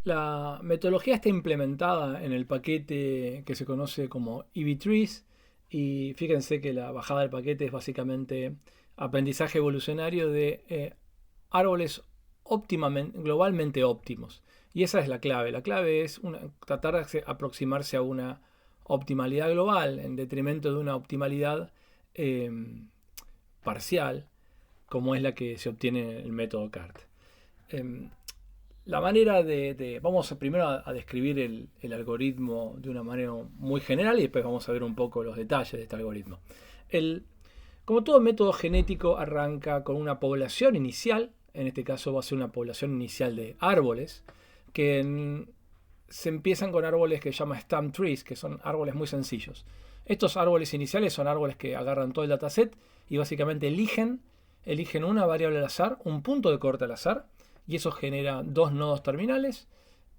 La metodología está implementada en el paquete que se conoce como EV-Trees y fíjense que la bajada del paquete es básicamente aprendizaje evolucionario de árboles globalmente óptimos. Y esa es la clave. La clave es tratar de aproximarse a una optimalidad global en detrimento de una optimalidad eh, parcial, como es la que se obtiene en el método CART. Eh, la manera vamos primero a describir el algoritmo de una manera muy general y después vamos a ver un poco los detalles de este algoritmo. Como todo método genético arranca con una población inicial, en este caso va a ser una población inicial de árboles, que se empiezan con árboles que se llaman stem trees, que son árboles muy sencillos. Estos árboles iniciales son árboles que agarran todo el dataset y básicamente eligen una variable al azar, un punto de corte al azar, y eso genera dos nodos terminales,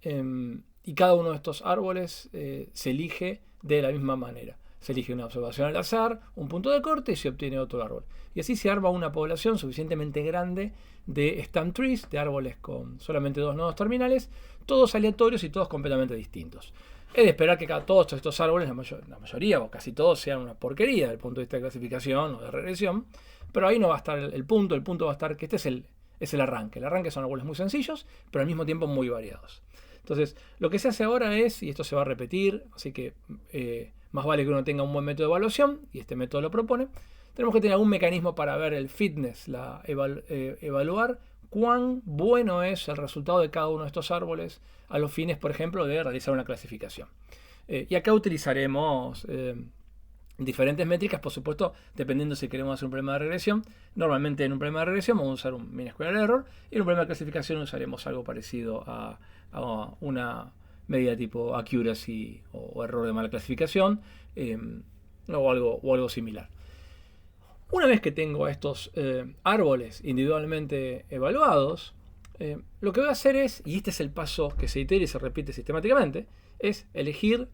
y cada uno de estos árboles se elige de la misma manera. Se elige una observación al azar, un punto de corte y se obtiene otro árbol. Y así se arma una población suficientemente grande de stem trees, de árboles con solamente dos nodos terminales, todos aleatorios y todos completamente distintos. Es de esperar que todos estos árboles, la mayoría o casi todos, sean una porquería desde el punto de vista de clasificación o de regresión, pero ahí no va a estar el punto va a estar que este es el arranque. El arranque son árboles muy sencillos, pero al mismo tiempo muy variados. Entonces, lo que se hace ahora es, y esto se va a repetir, así que más vale que uno tenga un buen método de evaluación, y este método lo propone, tenemos que tener algún mecanismo para ver el fitness, evaluar cuán bueno es el resultado de cada uno de estos árboles a los fines, por ejemplo, de realizar una clasificación. Y acá utilizaremos diferentes métricas, por supuesto, dependiendo si queremos hacer un problema de regresión. Normalmente en un problema de regresión vamos a usar un mean square error, y en un problema de clasificación usaremos algo parecido a una medida tipo accuracy o error de mala clasificación, o algo similar. Una vez que tengo estos árboles individualmente evaluados, lo que voy a hacer es, y este es el paso que se itera y se repite sistemáticamente, es elegir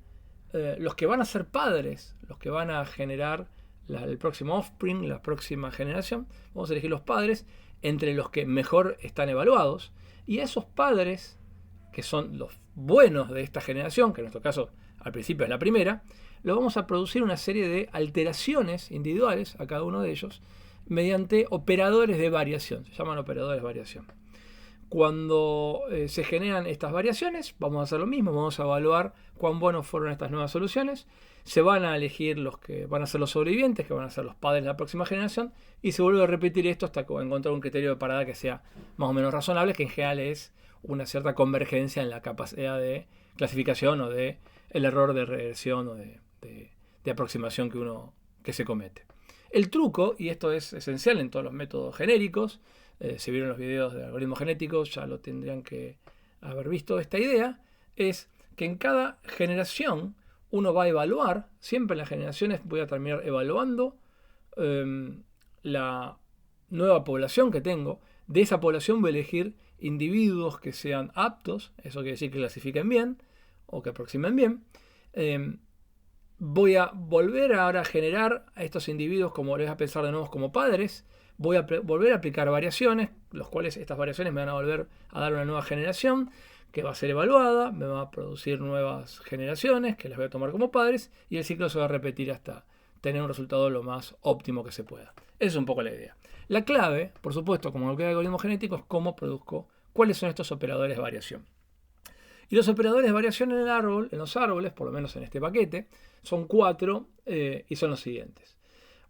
los que van a ser padres, los que van a generar el próximo offspring, la próxima generación. Vamos a elegir los padres entre los que mejor están evaluados, y a esos padres, que son los buenos de esta generación, que en nuestro caso al principio es la primera, lo vamos a producir una serie de alteraciones individuales a cada uno de ellos mediante operadores de variación. Se llaman operadores de variación. Cuando se generan estas variaciones, vamos a hacer lo mismo, vamos a evaluar cuán buenos fueron estas nuevas soluciones. Se van a elegir los que van a ser los sobrevivientes, que van a ser los padres de la próxima generación, y se vuelve a repetir esto hasta encontrar un criterio de parada que sea más o menos razonable, que en general es una cierta convergencia en la capacidad de clasificación o de el error de regresión o de aproximación que se comete. El truco, y esto es esencial en todos los métodos genéricos, si vieron los videos de algoritmos genéticos ya lo tendrían que haber visto, esta idea es que en cada generación uno va a evaluar, siempre en las generaciones voy a terminar evaluando la nueva población que tengo. De esa población voy a elegir individuos que sean aptos, eso quiere decir que clasifiquen bien o que aproximen bien. Voy a volver ahora a generar a estos individuos, como les voy a pensar de nuevo como padres. Voy a volver a aplicar variaciones, los cuales estas variaciones me van a volver a dar una nueva generación que va a ser evaluada, me va a producir nuevas generaciones que las voy a tomar como padres, y el ciclo se va a repetir hasta tener un resultado lo más óptimo que se pueda. Esa es un poco la idea. La clave, por supuesto, como en cualquier algoritmo genético, es cómo produzco, cuáles son estos operadores de variación. Y los operadores de variación en los árboles, por lo menos en este paquete, son 4 y son los siguientes.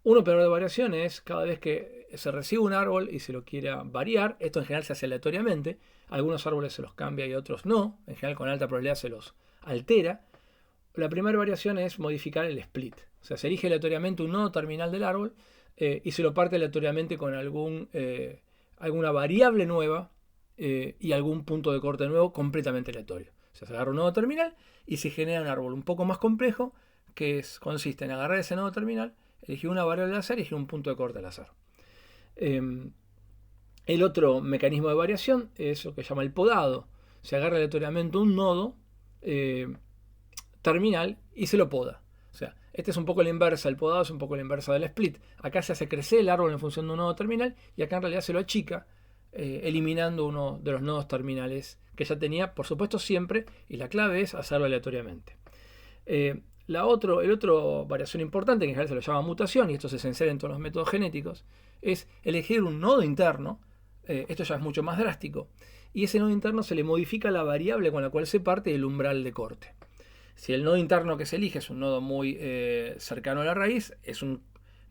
Un operador de variación es cada vez que se recibe un árbol y se lo quiera variar. Esto en general se hace aleatoriamente. Algunos árboles se los cambia y otros no. En general con alta probabilidad se los altera. La primera variación es modificar el split. O sea, se elige aleatoriamente un nodo terminal del árbol y se lo parte aleatoriamente con alguna variable nueva y algún punto de corte nuevo completamente aleatorio. O sea, se agarra un nodo terminal y se genera un árbol un poco más complejo que consiste en agarrar ese nodo terminal, elegir una variable al azar y elegir un punto de corte al azar. El otro mecanismo de variación es lo que se llama el podado. Se agarra aleatoriamente un nodo terminal y se lo poda. O sea, este es un poco la inversa, el podado es un poco la inversa del split. Acá se hace crecer el árbol en función de un nodo terminal y acá en realidad se lo achica eliminando uno de los nodos terminales que ya tenía, por supuesto siempre, y la clave es hacerlo aleatoriamente. El otro variación importante, que en general se lo llama mutación, y esto es esencial en todos los métodos genéticos, es elegir un nodo interno. Esto ya es mucho más drástico. Y ese nodo interno se le modifica la variable con la cual se parte el umbral de corte. Si el nodo interno que se elige es un nodo muy cercano a la raíz, es una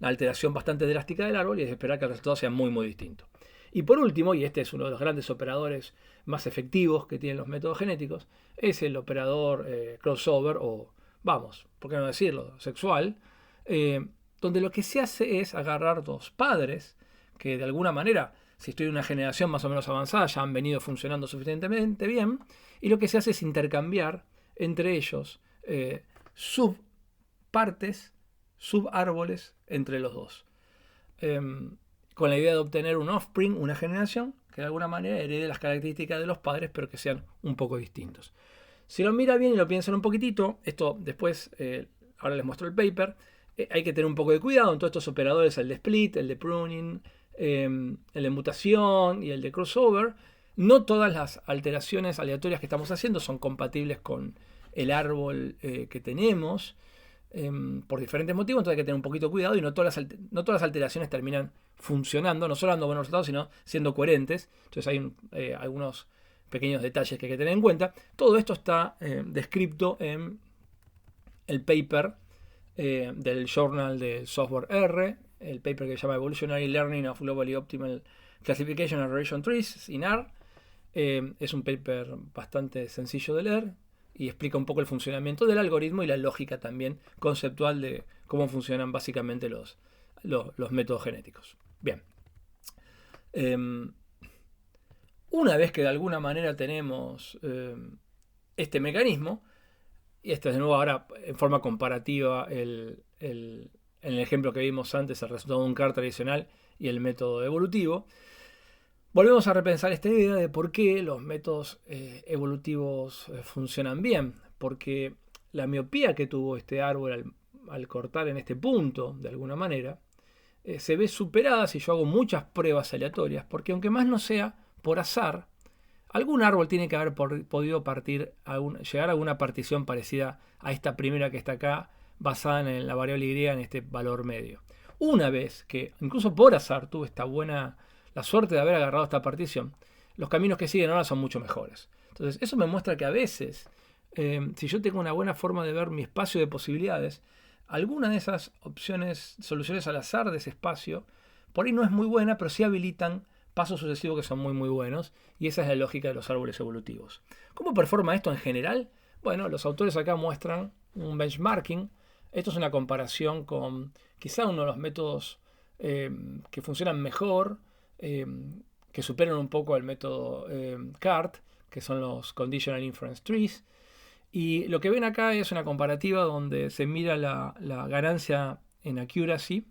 alteración bastante drástica del árbol y es de esperar que el resultado sea muy distinto. Y por último, y este es uno de los grandes operadores más efectivos que tienen los métodos genéticos, es el operador crossover o, vamos, por qué no decirlo, sexual, donde lo que se hace es agarrar dos padres que de alguna manera, si estoy en una generación más o menos avanzada, ya han venido funcionando suficientemente bien, y lo que se hace es intercambiar entre ellos subpartes, subárboles entre los dos. Con la idea de obtener un offspring, una generación, que de alguna manera herede las características de los padres, pero que sean un poco distintos. Si lo mira bien y lo piensan un poquitito, esto después, ahora les muestro el paper, hay que tener un poco de cuidado en todos estos operadores, el de split, el de pruning, el de mutación y el de crossover. No todas las alteraciones aleatorias que estamos haciendo son compatibles con el árbol que tenemos, por diferentes motivos, entonces hay que tener un poquito de cuidado y no todas las alteraciones terminan funcionando, no solo dando buenos resultados, sino siendo coherentes. Entonces hay algunos pequeños detalles que hay que tener en cuenta. Todo esto está descrito en el paper del Journal del Software R, el paper que se llama Evolutionary Learning of Globally Optimal Classification and Relation Trees in R. Es un paper bastante sencillo de leer y explica un poco el funcionamiento del algoritmo y la lógica también conceptual de cómo funcionan básicamente los métodos genéticos. Bien. Una vez que de alguna manera tenemos este mecanismo, y este es de nuevo ahora en forma comparativa en el ejemplo que vimos antes, el resultado de un CAR tradicional y el método evolutivo, volvemos a repensar esta idea de por qué los métodos evolutivos funcionan bien. Porque la miopía que tuvo este árbol al cortar en este punto, de alguna manera, se ve superada si yo hago muchas pruebas aleatorias, porque aunque más no sea por azar, algún árbol tiene que haber podido llegar a alguna partición parecida a esta primera que está acá, basada en la variable y en este valor medio. Una vez que, incluso por azar, tuve la suerte de haber agarrado esta partición, los caminos que siguen ahora son mucho mejores. Entonces, eso me muestra que a veces, si yo tengo una buena forma de ver mi espacio de posibilidades, alguna de esas opciones, soluciones al azar de ese espacio, por ahí no es muy buena, pero sí habilitan pasos sucesivos que son muy buenos, y esa es la lógica de los árboles evolutivos. ¿Cómo performa esto en general? Bueno, los autores acá muestran un benchmarking. Esto es una comparación con quizá uno de los métodos que funcionan mejor, que superan un poco el método CART, que son los Conditional Inference Trees. Y lo que ven acá es una comparativa donde se mira la ganancia en accuracy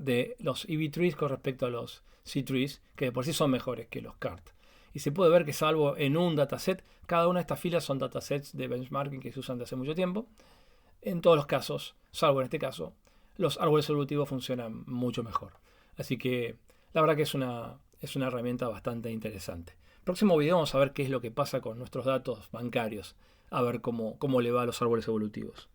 de los EV trees con respecto a los C trees, que de por sí son mejores que los CART. Y se puede ver que salvo en un dataset, cada una de estas filas son datasets de benchmarking que se usan desde hace mucho tiempo. En todos los casos, salvo en este caso, los árboles evolutivos funcionan mucho mejor. Así que la verdad que es una herramienta bastante interesante. Próximo video vamos a ver qué es lo que pasa con nuestros datos bancarios, a ver cómo le va a los árboles evolutivos.